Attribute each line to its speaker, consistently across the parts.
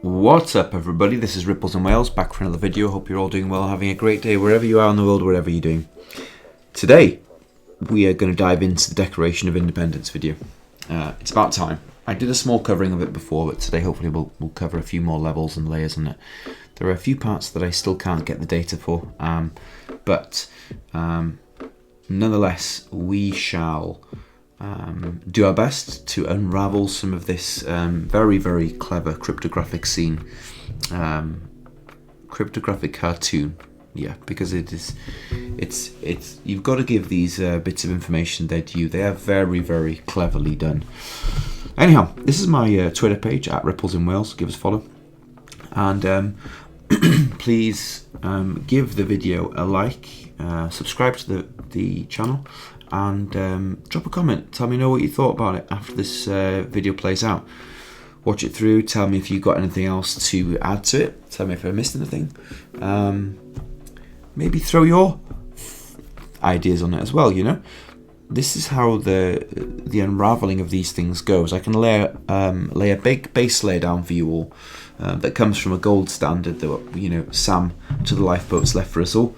Speaker 1: What's up everybody, this is Ripples and Wales back for another video. Hope you're all doing well, having a great day wherever you are in the world, whatever you're doing. Today we are going to dive into the Declaration of Independence video. It's about time. I did a small covering of it before, but today hopefully we'll cover a few more levels and layers on it. There are a few parts that I still can't get the data for, but nonetheless we shall do our best to unravel some of this very, very clever cryptographic scene, cryptographic cartoon. Yeah, because it's you've got to give these bits of information their due. They are very, very cleverly done. Anyhow, this is my Twitter page at Ripples in Wales. Give us a follow, and please give the video a like, subscribe to the channel, and drop a comment. Tell me what you thought about it after this video plays out. Watch it through. Tell me if you got anything else to add to it. Tell me if I missed anything. Maybe throw your ideas on it as well. You know, this is how the unraveling of these things goes. I can lay a big base layer down for you all that comes from a gold standard that Sam to the lifeboats left for us all.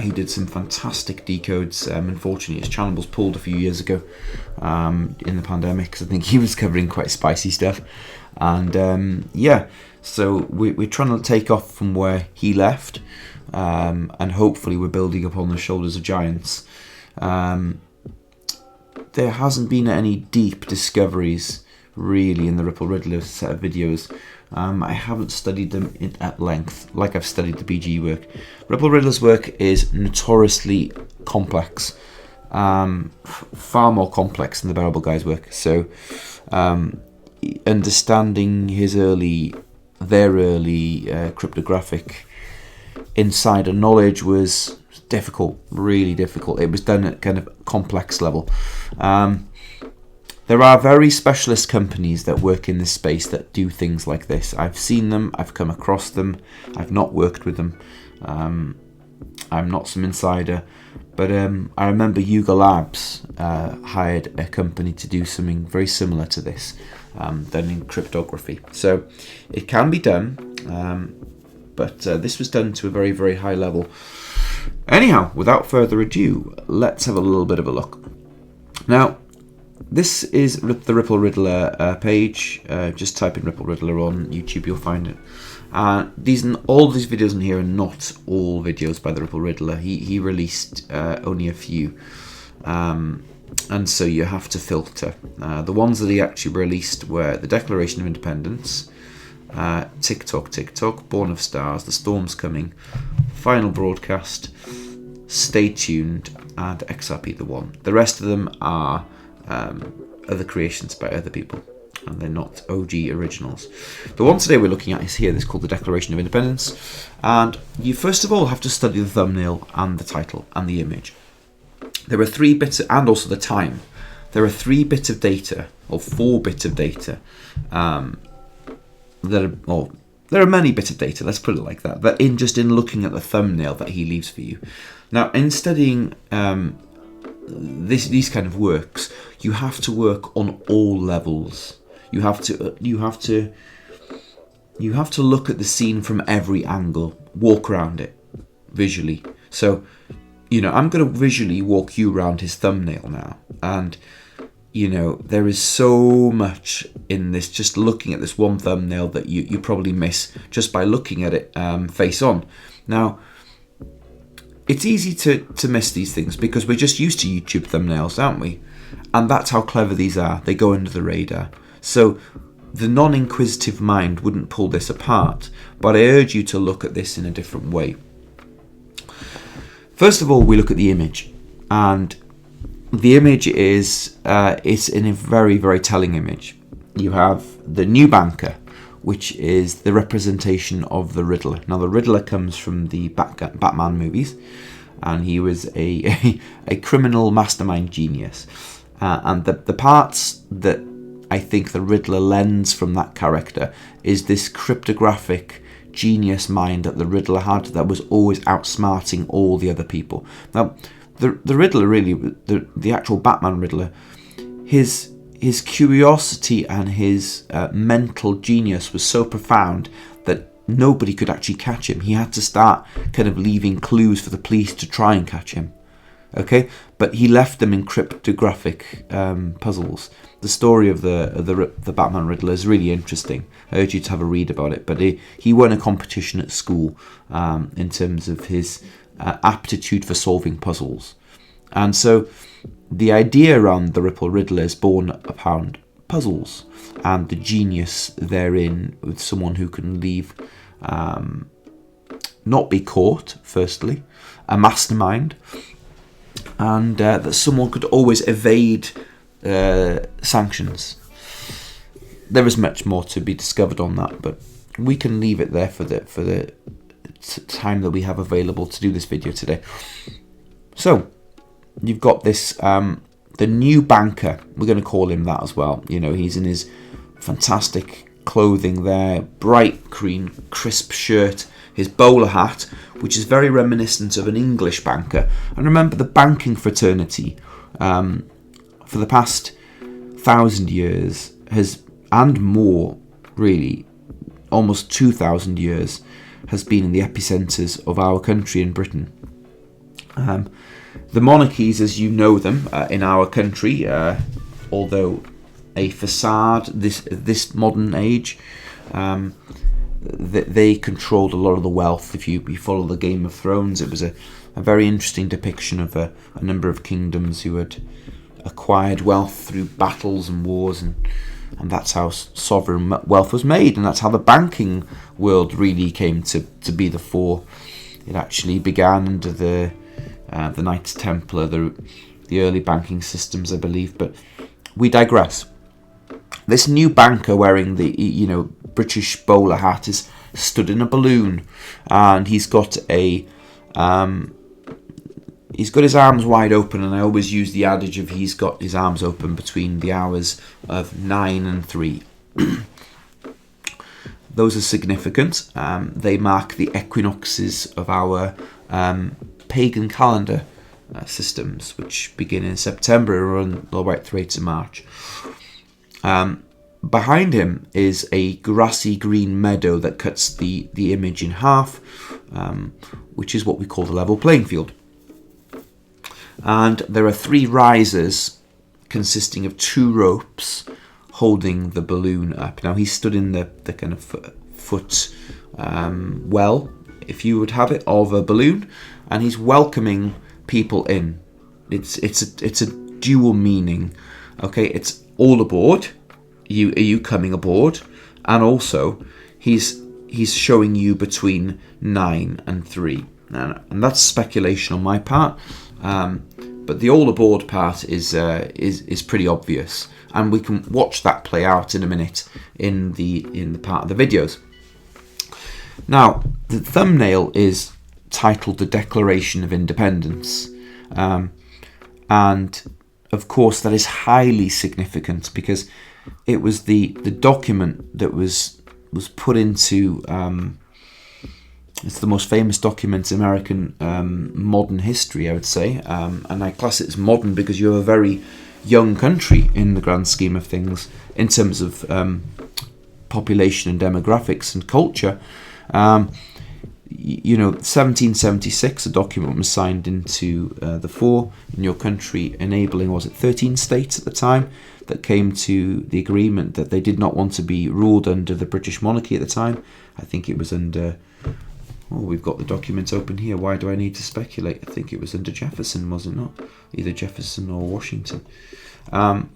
Speaker 1: He did some fantastic decodes. Unfortunately, his channel was pulled a few years ago in the pandemic because I think he was covering quite spicy stuff. And yeah, so we're trying to take off from where he left, and hopefully we're building upon the shoulders of giants. There hasn't been any deep discoveries really in the Ripple Riddler set of videos. I haven't studied them at length like I've studied the BG work. Ripple Riddler's work is notoriously complex, far more complex than the Bearable Guy's work. So understanding their early cryptographic insider knowledge was difficult, really difficult. It was done at kind of complex level. There are very specialist companies that work in this space that do things like this. I've seen them, I've come across them, I've not worked with them. I'm not some insider, but I remember Yuga Labs hired a company to do something very similar to this, done in cryptography. So it can be done, but this was done to a very, very high level. Anyhow, without further ado, let's have a little bit of a look. Now, this is the Ripple Riddler page. Just type in Ripple Riddler on YouTube, you'll find it. All these videos in here are not all videos by the Ripple Riddler. He released only a few, and so you have to filter. The ones that he actually released were the Declaration of Independence, Tick Tock, Born of Stars, The Storm's Coming, Final Broadcast, Stay Tuned, and XRP the One. The rest of them are other creations by other people, and they're not OG originals. The one today we're looking at is here. This is called the Declaration of Independence, and you first of all have to study the thumbnail and the title and the image. There are 3 bits, and also the time. There are 3 bits of data, or 4 bits of data, there are many bits of data, let's put it like that, but in looking at the thumbnail that he leaves for you. Now, in studying these kind of works, you have to work on all levels. You have to look at the scene from every angle, walk around it visually. So, I'm going to visually walk you around his thumbnail now, and there is so much in this, just looking at this one thumbnail, that you probably miss just by looking at it face on. Now, it's easy to miss these things because we're just used to YouTube thumbnails, aren't we? And that's how clever these are. They go under the radar. So the non-inquisitive mind wouldn't pull this apart, but I urge you to look at this in a different way. First of all, we look at the image, and the image is it's in a very, very telling image. You have the new banker, which is the representation of the Riddler. Now, the Riddler comes from the Batman movies, and he was a criminal mastermind genius. And the parts that I think the Riddler lends from that character is this cryptographic genius mind that the Riddler had that was always outsmarting all the other people. Now, the Riddler really, the actual Batman Riddler, his his curiosity and his mental genius was so profound that nobody could actually catch him. He had to start kind of leaving clues for the police to try and catch him. Okay, but he left them in cryptographic puzzles. The story of the Batman Riddler is really interesting. I urge you to have a read about it. But he won a competition at school in terms of his aptitude for solving puzzles. And so the idea around the Ripple Riddler is born upon puzzles and the genius therein with someone who can leave, not be caught, firstly, a mastermind, and that someone could always evade sanctions. There is much more to be discovered on that, but we can leave it there for the time that we have available to do this video today. So you've got this the new banker, we're going to call him that as well. You know, he's in his fantastic clothing there, bright green crisp shirt, his bowler hat, which is very reminiscent of an English banker. And remember, the banking fraternity for the past 1,000 years has, and more really, almost 2,000 years, has been in the epicenters of our country in Britain. The monarchies, as you know them in our country, although a facade this modern age, they controlled a lot of the wealth. If you follow the Game of Thrones, it was a very interesting depiction of a number of kingdoms who had acquired wealth through battles and wars, and that's how sovereign wealth was made, and that's how the banking world really came to be the fore. It actually began under the Knights Templar, the early banking systems, I believe, but we digress. This new banker wearing the British bowler hat is stood in a balloon, and he's got his arms wide open, and I always use the adage of he's got his arms open between the hours of 9 and 3. Those are significant. They mark the equinoxes of our pagan calendar systems, which begin in September and run all the way through to March. Behind him is a grassy green meadow that cuts the image in half, which is what we call the level playing field. And there are 3 risers consisting of 2 ropes holding the balloon up. Now he's stood in the kind of foot well, if you would have it, of a balloon, and he's welcoming people in. It's a dual meaning. Okay, it's all aboard. Are you coming aboard? And also he's showing you between 9 and 3. And that's speculation on my part. But the all aboard part is pretty obvious, and we can watch that play out in a minute in the part of the videos. Now, the thumbnail is titled "The Declaration of Independence," and of course that is highly significant because it was the document that was put into. It's the most famous document in American modern history, I would say. And I class it as modern because you're a very young country in the grand scheme of things in terms of population and demographics and culture. 1776, a document was signed into the fore in your country, enabling, 13 states at the time that came to the agreement that they did not want to be ruled under the British monarchy at the time. I think it was under... Oh, we've got the document open here. Why do I need to speculate? I think it was under Jefferson, was it not? Either Jefferson or Washington. It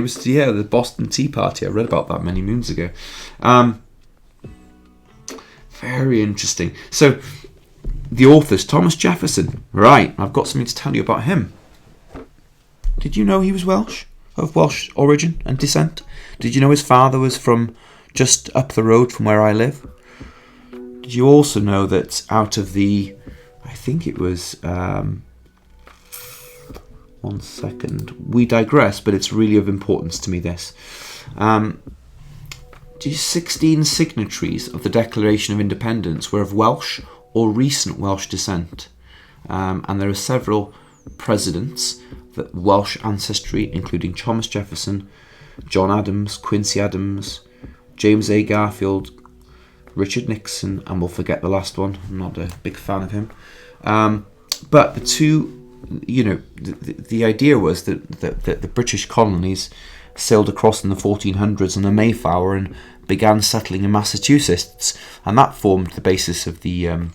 Speaker 1: was the Boston Tea Party. I read about that many moons ago. Very interesting. So, the author's Thomas Jefferson. Right, I've got something to tell you about him. Did you know he was Welsh? Of Welsh origin and descent? Did you know his father was from just up the road from where I live? Did you also know that out of the, I think it was, 1 second, we digress, but it's really of importance to me this. 16 signatories of the Declaration of Independence were of Welsh or recent Welsh descent. and there are several presidents that Welsh ancestry, including Thomas Jefferson, John Adams, Quincy Adams, James A. Garfield, Richard Nixon, and we'll forget the last one. I'm not a big fan of him. But the two, the idea was that the British colonies sailed across in the 1400s on the Mayflower and began settling in Massachusetts, and that formed the basis of the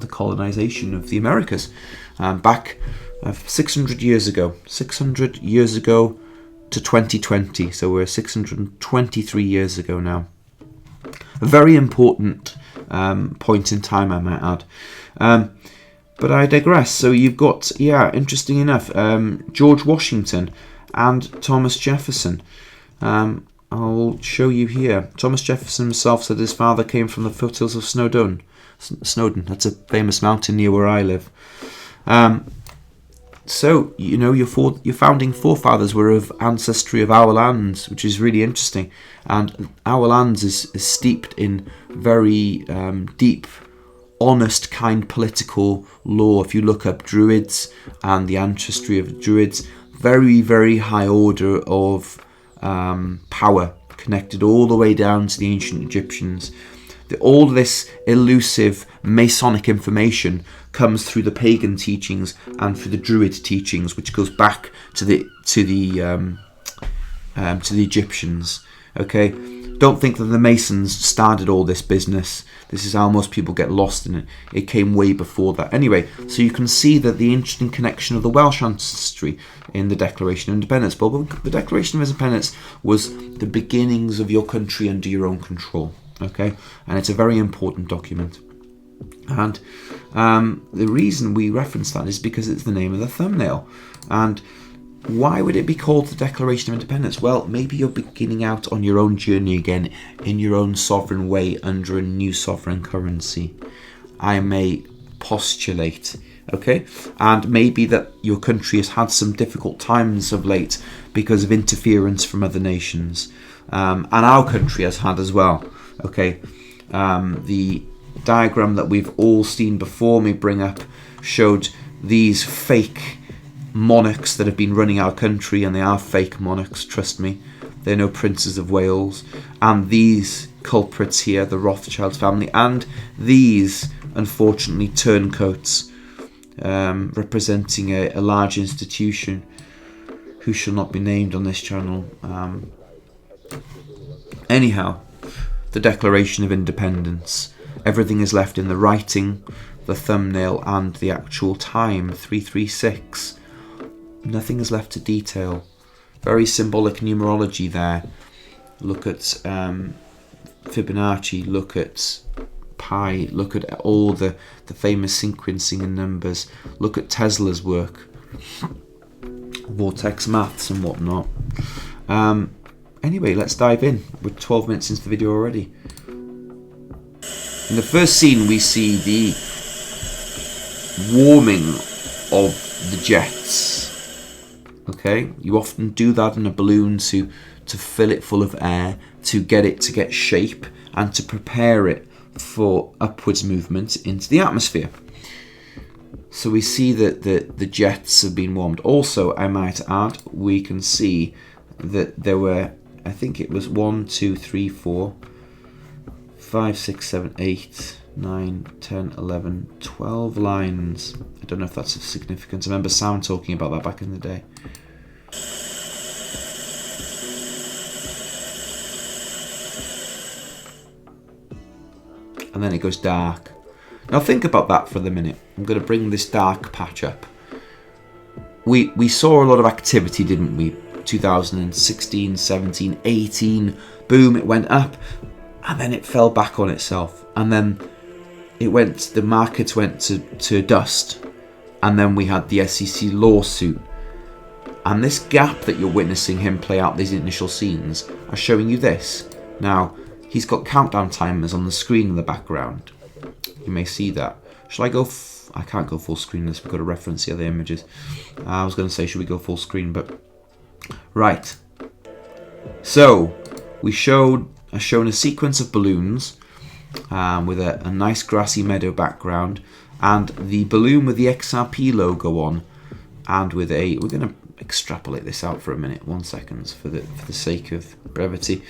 Speaker 1: colonization of the Americas back 600 years ago. 600 years ago to 2020, so we're 623 years ago now. A very important point in time, I might add. But I digress. So you've got, interesting enough, George Washington and Thomas Jefferson. I'll show you here. Thomas Jefferson himself said his father came from the foothills of Snowdon. That's a famous mountain near where I live. So, your founding forefathers were of ancestry of our lands, which is really interesting. And our lands is steeped in very deep, honest, kind political law. If you look up Druids and the ancestry of Druids, very, very high order of power, connected all the way down to the ancient Egyptians. All this elusive Masonic information comes through the pagan teachings and through the Druid teachings, which goes back to the Egyptians. Okay, don't think that the Masons started all this business. This is how most people get lost in it. It came way before that. Anyway, so you can see that the interesting connection of the Welsh ancestry in the Declaration of Independence. But the Declaration of Independence was the beginnings of your country under your own control. Okay, and it's a very important document. And the reason we reference that is because it's the name of the thumbnail. And why would it be called the Declaration of Independence? Well, maybe you're beginning out on your own journey again in your own sovereign way under a new sovereign currency. I may postulate, okay? And maybe that your country has had some difficult times of late because of interference from other nations. And our country has had as well, okay? The diagram that we've all seen before me bring up showed these fake monarchs that have been running our country, and they are fake monarchs, trust me. They're no princes of Wales. And these culprits here, the Rothschild family, and these, unfortunately, turncoats representing a large institution who shall not be named on this channel. Anyhow, the Declaration of Independence. Everything is left in the writing, the thumbnail, and the actual time, 336. Nothing is left to detail. Very symbolic numerology there. Look at Fibonacci, look at pi, look at all the famous sequencing in numbers. Look at Tesla's work. Vortex maths and whatnot. Anyway, let's dive in. We're 12 minutes into the video already. In the first scene, we see the warming of the jets. Okay, you often do that in a balloon to fill it full of air, to get shape, and to prepare it for upwards movement into the atmosphere. So we see that the jets have been warmed. Also, I might add, we can see that there were, I think it was 1, 2, 3, 4, 5, 6, 7, 8, 9, 10, 11, 12 lines. I don't know if that's of significance. I remember Sam talking about that back in the day. And then it goes dark. Now think about that for the minute. I'm going to bring this dark patch up. We saw a lot of activity, didn't we? 2016, 17, 18, boom, it went up. And then it fell back on itself. And then the markets went to dust. And then we had the SEC lawsuit. And this gap that you're witnessing him play out these initial scenes are showing you this. Now, he's got countdown timers on the screen in the background. You may see that. Shall I go? I can't go full screen this. We've got to reference the other images. I was going to say, should we go full screen? But right. So we shown a sequence of balloons with a nice grassy meadow background, and the balloon with the XRP logo on, and with a, we're going to extrapolate this out for a minute, 1 second, for the sake of brevity.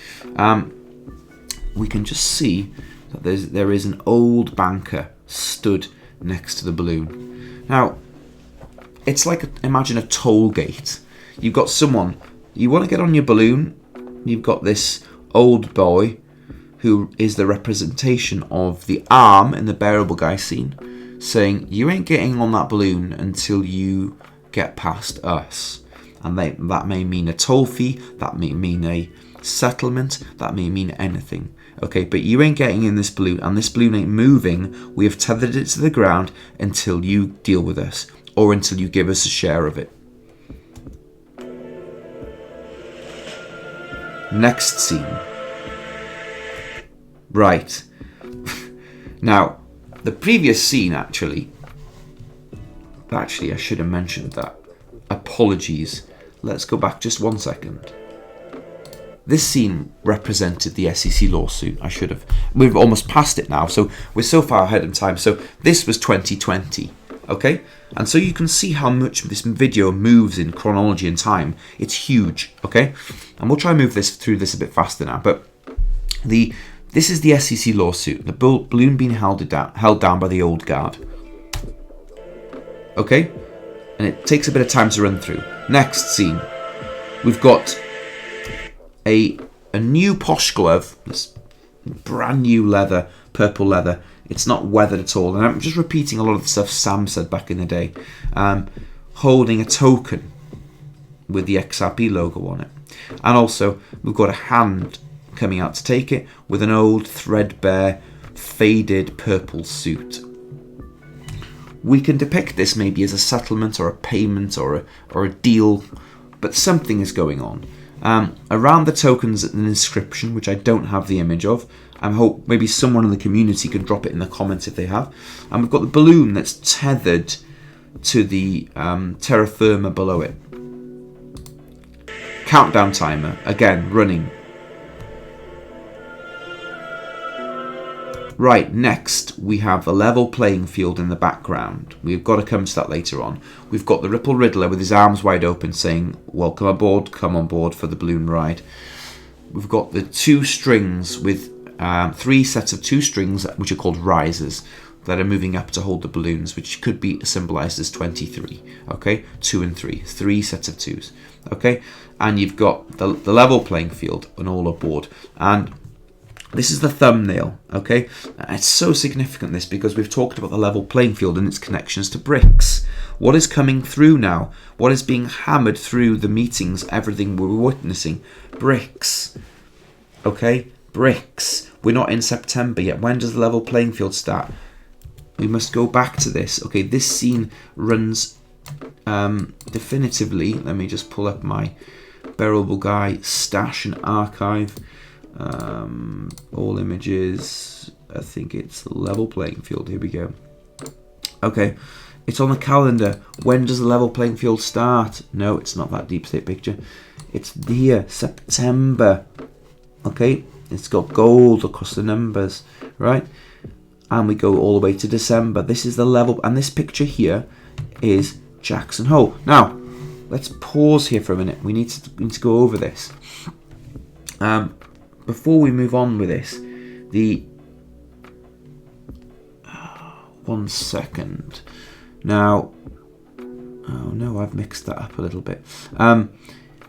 Speaker 1: We can just see that there is an old banker stood next to the balloon. Now, it's like, imagine a toll gate. You've got someone, you want to get on your balloon, you've got this old boy who is the representation of the arm in the bearable guy scene, saying, you ain't getting on that balloon until you get past us. And that may mean a toll fee, that may mean a settlement, that may mean anything. Okay, but you ain't getting in this balloon, and this balloon ain't moving. We have tethered it to the ground until you deal with us, or until you give us a share of it. Next scene. Right. Now, the previous scene, actually, I should have mentioned that. Apologies. Let's go back just 1 second. This scene represented the SEC lawsuit. We've almost passed it now, so we're so far ahead in time. So this was 2020, okay? And so you can see how much this video moves in chronology and time. It's huge, okay? And we'll try and move through this a bit faster now. But this is the SEC lawsuit. The balloon being held down by the old guard. Okay? And it takes a bit of time to run through. Next scene. We've got a new posh glove. This brand new leather, purple leather. It's not weathered at all. And I'm just repeating a lot of the stuff Sam said back in the day. Holding a token with the XRP logo on it. And also, we've got a hand coming out to take it with an old, threadbare, faded purple suit. We can depict this maybe as a settlement or a payment or a deal, but something is going on. Around the tokens, an inscription, which I don't have the image of. I hope maybe someone in the community can drop it in the comments if they have. And we've got the balloon that's tethered to the terra firma below it. Countdown timer, again, running. Right, next we have the level playing field in the background. We've got to come to that later on. We've got the Ripple Riddler with his arms wide open saying, welcome aboard, come on board for the balloon ride. We've got the two strings with 3 sets of 2 strings, which are called risers, that are moving up to hold the balloons, which could be symbolized as 23. Okay, 2 and 3, 3 sets of 2s. Okay, and you've got the level playing field and all aboard. And this is the thumbnail, okay? It's so significant, this, because we've talked about the level playing field and its connections to bricks. What is coming through now? What is being hammered through the meetings, everything we're witnessing? Bricks, okay? Bricks. We're not in September yet. When does the level playing field start? We must go back to this. Okay, this scene runs definitively. Let me just pull up my Bearable Guy stash and archive. All images. I think it's level playing field. Here we go. Okay, it's on the calendar. When does the level playing field start? No, it's not that deep state picture. It's here, September. Okay, it's got gold across the numbers, right? And we go all the way to December. This is the level, and this picture here is Jackson Hole. Now, let's pause here for a minute. We need to go over this. Before we move on with this, 1 second. Now, oh no, I've mixed that up a little bit.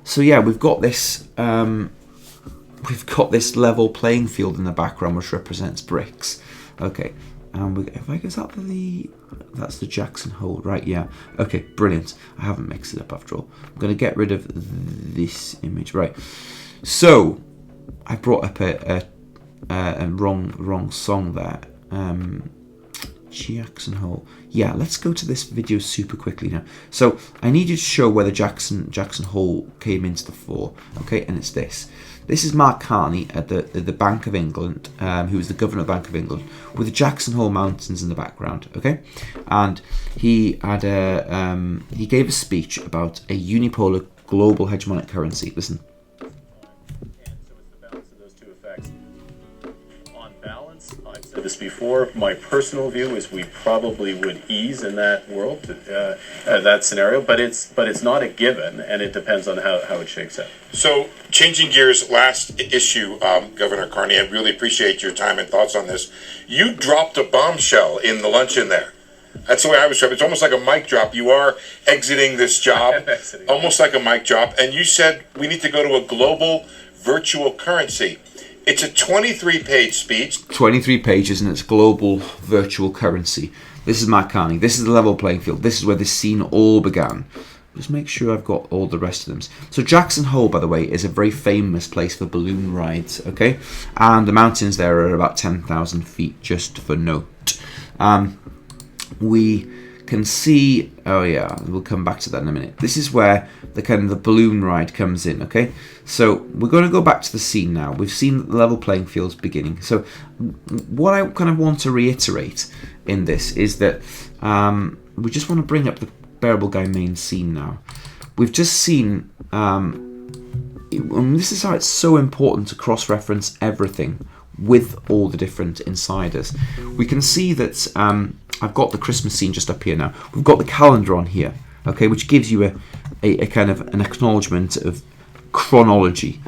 Speaker 1: So yeah, we've got this level playing field in the background, which represents bricks. Okay, and that's the Jackson Hole, right? Yeah. Okay, brilliant. I haven't mixed it up after all. I'm going to get rid of this image, right? So I brought up a wrong song there. Jackson Hole. Yeah, let's go to this video super quickly now. So I need you to show where the Jackson Hole came into the fore. Okay, and it's this. This is Mark Carney at the Bank of England, who was the governor of the Bank of England, with the Jackson Hole Mountains in the background. Okay, and he had he gave a speech about a unipolar global hegemonic currency. Listen.
Speaker 2: And so it's the balance of those two effects. On balance, I'd say this before. My personal view is we probably would ease in that world, that scenario, but it's not a given, and it depends on how it shakes out.
Speaker 3: So, changing gears, last issue, Governor Carney, I really appreciate your time and thoughts on this. You dropped a bombshell in the luncheon there. That's the way I was described. It's almost like a mic drop. You are exiting this job, almost like a mic drop, and you said we need to go to a global virtual currency. It's a 23-page speech.
Speaker 1: 23 pages, and it's global virtual currency. This is Matt Carney. This is the level playing field. This is where this scene all began. Just make sure I've got all the rest of them. So Jackson Hole, by the way, is a very famous place for balloon rides, okay? And the mountains there are about 10,000 feet, just for note. We can see, oh yeah, we'll come back to that in a minute. This is where the balloon ride comes in, okay? So we're going to go back to the scene now. We've seen the level playing field's beginning. So what I kind of want to reiterate in this is that we just want to bring up the Bearable Guy main scene now. We've just seen, and this is how it's so important to cross-reference everything with all the different insiders. We can see that I've got the Christmas scene just up here now. We've got the calendar on here, okay, which gives you a kind of an acknowledgement of chronology.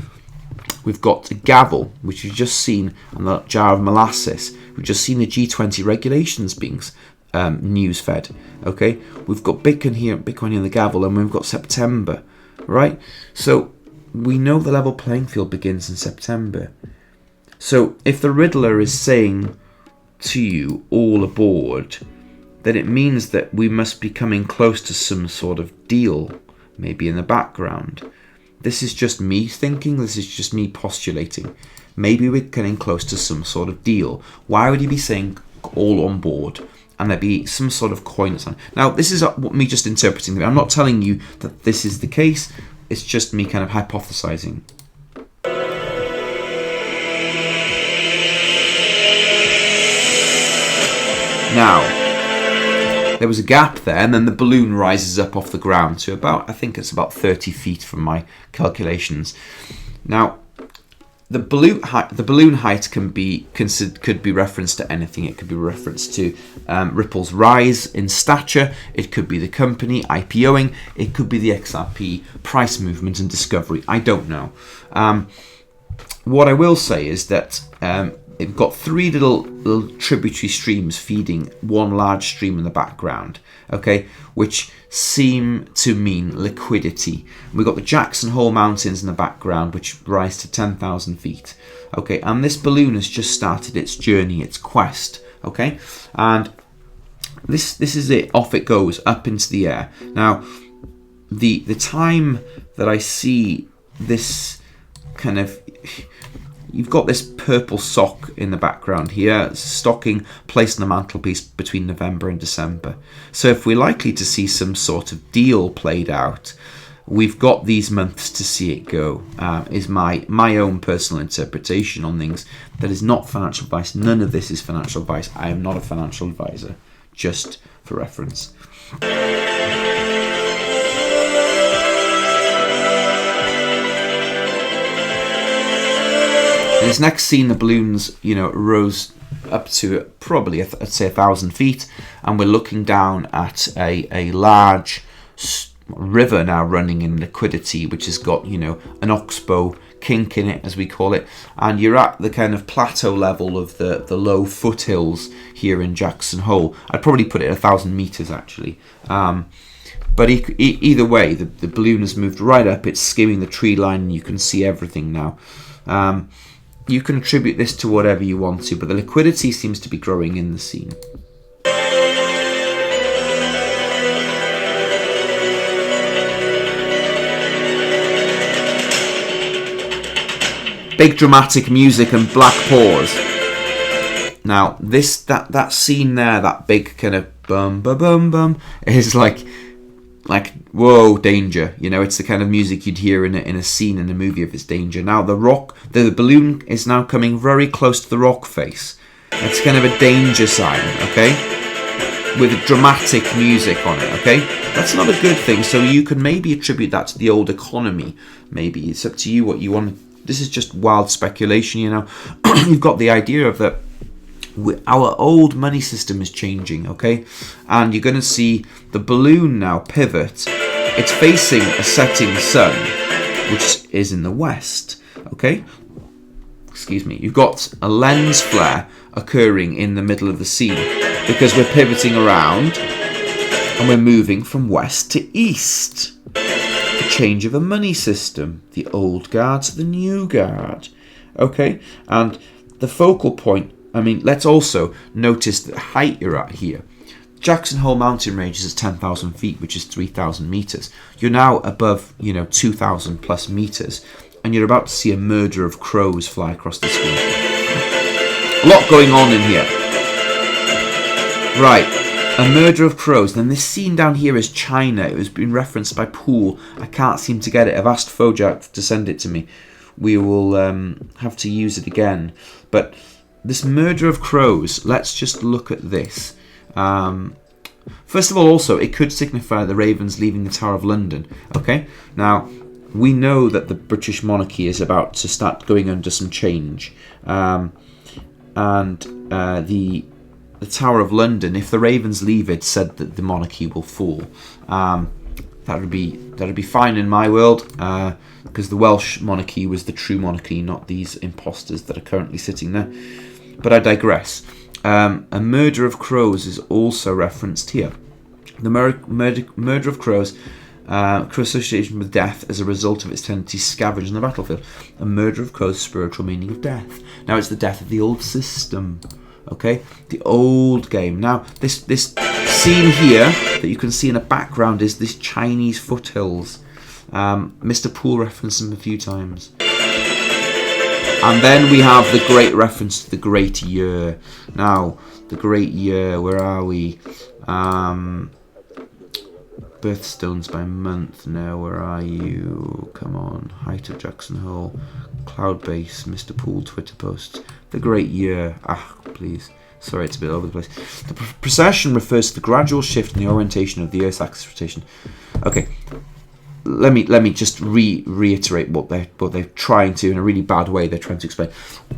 Speaker 1: We've got a gavel, which you've just seen, and the jar of molasses. We've just seen the G20 regulations being news fed, okay. We've got Bitcoin here in the gavel, and we've got September, right? So we know the level playing field begins in September. So if the Riddler is saying to you, all aboard, then it means that we must be coming close to some sort of deal, maybe in the background. This is just me thinking, this is just me postulating. Maybe we're getting close to some sort of deal. Why would he be saying all on board? And there'd be some sort of coin or something. Now, this is me just interpreting. I'm not telling you that this is the case. It's just me kind of hypothesizing. Now, there was a gap there, and then the balloon rises up off the ground to about, I think it's about 30 feet from my calculations. Now, the balloon height could be referenced to anything. It could be referenced to Ripple's rise in stature. It could be the company IPOing. It could be the XRP price movement and discovery. I don't know. What I will say is that it's got three little tributary streams feeding one large stream in the background, okay, which seem to mean liquidity. We've got the Jackson Hole Mountains in the background, which rise to 10,000 feet, okay, and this balloon has just started its journey, its quest, okay, and this is it. Off it goes, up into the air. Now, the time that I see this kind of... You've got this purple sock in the background here, stocking placed on the mantelpiece between November and December. So if we're likely to see some sort of deal played out, we've got these months to see it go, is my own personal interpretation on things. That is not financial advice. None of this is financial advice. I am not a financial advisor, just for reference. In this next scene, the balloons, rose up to probably, I'd say, 1,000 feet, and we're looking down at a large river now running in liquidity, which has got, an oxbow kink in it, as we call it, and you're at the kind of plateau level of the low foothills here in Jackson Hole. I'd probably put it at 1,000 meters, actually. But either way, the balloon has moved right up. It's skimming the tree line, and you can see everything now. You can attribute this to whatever you want to, but the liquidity seems to be growing in the scene. Big dramatic music and black pause. Now, that scene there, that big kind of bum bum bum bum, is like whoa, danger. It's the kind of music you'd hear in a scene in a movie if it's danger. Now the balloon is now coming very close to the rock face. It's kind of a danger sign, okay, with dramatic music on it, okay. That's not a good thing. So you can maybe attribute that to the old economy. Maybe it's up to you what you want. This is just wild speculation, You've got the idea of that our old money system is changing, okay? And you're going to see the balloon now pivot. It's facing a setting sun, which is in the west, okay? Excuse me. You've got a lens flare occurring in the middle of the scene because we're pivoting around and we're moving from west to east. The change of a money system, the old guard to the new guard, okay? And the focal point, I mean, let's also notice the height you're at here. Jackson Hole mountain range is at 10,000 feet, which is 3,000 meters. You're now above, 2,000 plus meters, and you're about to see a murder of crows fly across the screen. A lot going on in here. Right, a murder of crows. Then this scene down here is China. It was been referenced by Pool. I can't seem to get it. I've asked Fojak to send it to me. We will have to use it again. But this murder of crows, let's just look at this. First of all, also, it could signify the Ravens leaving the Tower of London. Okay, now we know that the British monarchy is about to start going under some change, and the Tower of London, if the Ravens leave it, said that the monarchy will fall. That'd be fine in my world, because the Welsh monarchy was the true monarchy, not these imposters that are currently sitting there. But I digress. A murder of crows is also referenced here. The murder of crows, crow association with death as a result of its tendency to scavenge on the battlefield. A murder of crows, spiritual meaning of death. Now it's the death of the old system, okay? The old game. Now this scene here that you can see in the background is this Chinese foothills. Mr. Poole referenced them a few times. And then we have the great reference to the Great Year. Now, the Great Year, where are we? Birthstones by month. Now, where are you? Come on. Height of Jackson Hole. Cloud base. Mr. Poole Twitter posts. The Great Year. Please. Sorry, it's a bit all over the place. The precession refers to the gradual shift in the orientation of the Earth's axis rotation. Okay. Let me just reiterate what they're trying to, in a really bad way, they're trying to explain.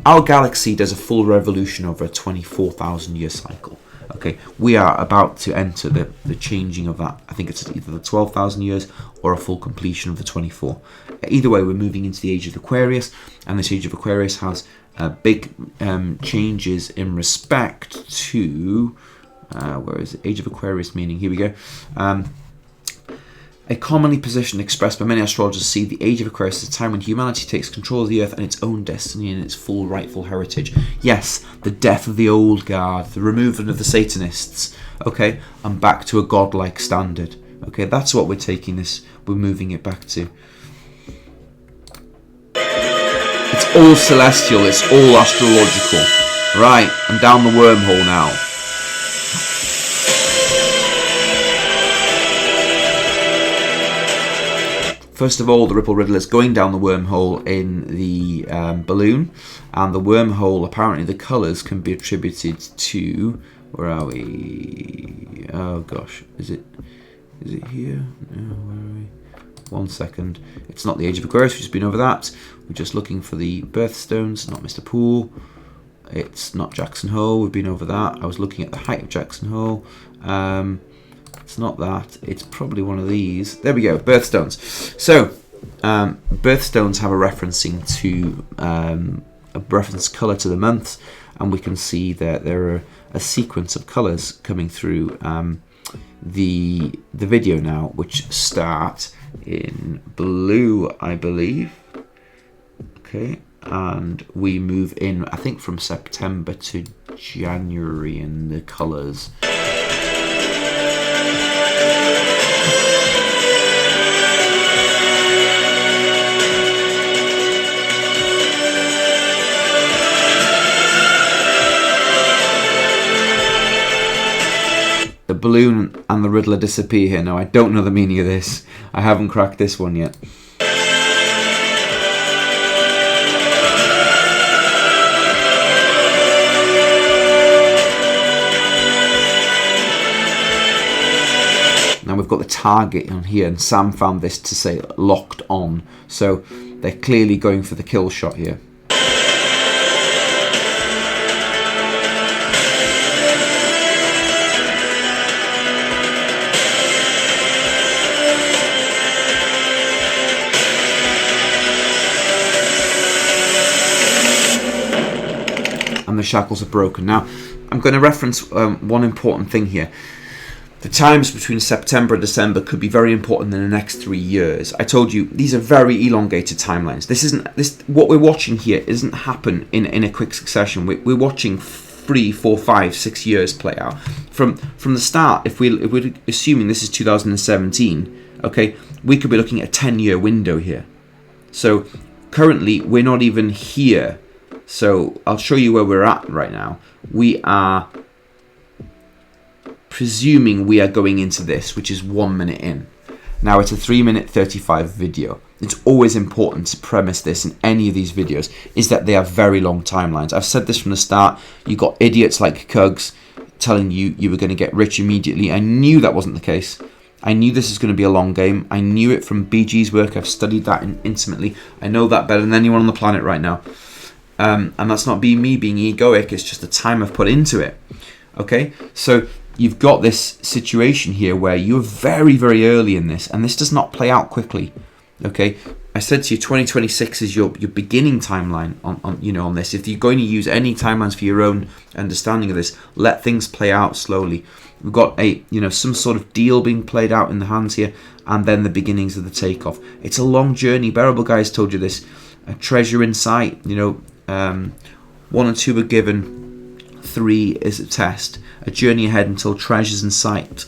Speaker 1: Our galaxy does a full revolution over a 24,000 year cycle. Okay, we are about to enter the changing of that. I think it's either the 12,000 years or a full completion of the 24. Either way, we're moving into the age of Aquarius, and this age of Aquarius has big changes in respect to where is it? Age of Aquarius meaning, here we go. A commonly position expressed by many astrologers see the age of Aquarius as a time when humanity takes control of the earth and its own destiny and its full rightful heritage. Yes, the death of the old guard, the removal of the Satanists, okay, and back to a godlike standard. Okay, that's what we're moving it back to. It's all celestial, it's all astrological. Right, I'm down the wormhole now. First of all, the Ripple Riddler is going down the wormhole in the balloon, and the wormhole, apparently the colours can be attributed to, where are we? Oh gosh, is it here? No, where are we? 1 second. It's not the Age of Aquarius, we've just been over that. We're just looking for the Birthstones, not Mr. Poole. It's not Jackson Hole, we've been over that. I was looking at the height of Jackson Hole. It's not that. It's probably one of these. There we go. Birthstones. So, birthstones have a referencing to a reference colour to the months, and we can see that there are a sequence of colours coming through the video now, which start in blue, I believe. Okay, and we move in, I think, from September to January in the colours. The balloon and the Riddler disappear here. Now, I don't know the meaning of this. I haven't cracked this one yet. Now we've got the target on here, and Sam found this to say locked on. So they're clearly going for the kill shot here. and the shackles are broken. Now, I'm going to reference one important thing here. The times between September and December could be very important in the next 3 years. I told you these are very elongated timelines. What we're watching here isn't happen in a quick succession. We're watching 3, 4, 5, 6 years play out from the start. If we're assuming this is 2017, okay, we could be looking at a 10-year window here. So currently we're not even here. So I'll show you where we're at right now. We are presuming we are going into this, which is 1 minute in. Now it's a 3-minute 35 video. It's always important to premise this in any of these videos, is that they have very long timelines. I've said this from the start. You got idiots like Cugs telling you you were going to get rich immediately. I knew that wasn't the case. I knew this is going to be a long game. I knew it from BG's work. I've studied that intimately. I know that better than anyone on the planet right now. And that's not me being egoic. It's just the time I've put into it. Okay, so you've got this situation here where you're very, very early in this, and this does not play out quickly. Okay, I said to you, 2026 is your beginning timeline on this. If you're going to use any timelines for your own understanding of this, let things play out slowly. We've got some sort of deal being played out in the hands here, and then the beginnings of the takeoff. It's a long journey. Bearable Guys told you this. A treasure in sight. 1 and 2 are given. 3 is a test. A journey ahead until treasure's in sight.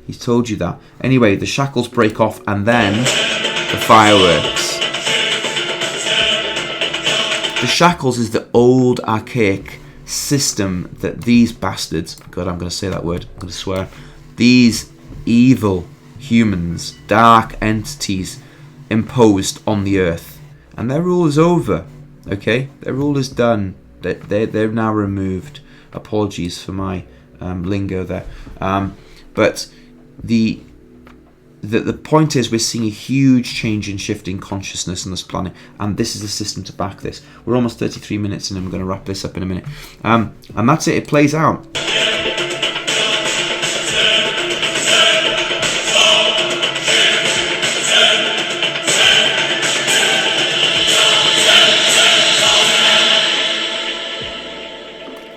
Speaker 1: He's told you that. Anyway, the shackles break off, and then the fireworks. The shackles is the old archaic system that these bastards, God, I'm going to say that word, I'm going to swear, these evil humans, dark entities imposed on the earth. And their rule is over, okay? Their rule is done. They're now removed. Apologies for my lingo there. But the point is, we're seeing a huge change in shift in consciousness on this planet, and this is the system to back this. We're almost 33 minutes in, and I'm going to wrap this up in a minute. And that's it. It plays out.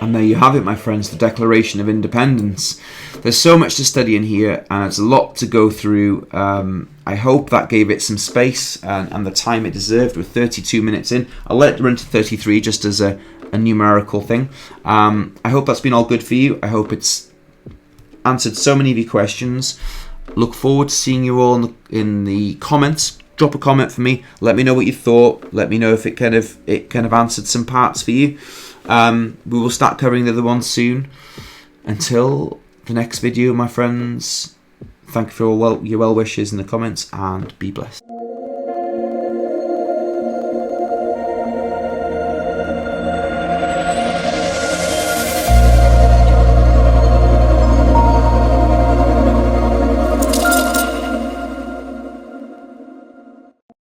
Speaker 1: And there you have it, my friends, the Declaration of Independence. There's so much to study in here, and it's a lot to go through. I hope that gave it some space and the time it deserved. With 32 minutes in, I'll let it run to 33 just as a numerical thing. I hope that's been all good for you. I hope it's answered so many of your questions. Look forward to seeing you all in the comments. Drop a comment for me. Let me know what you thought. Let me know if it kind of answered some parts for you. We will start covering the other ones soon. Until the next video, my friends, thank you for all your well wishes in the comments, and be blessed.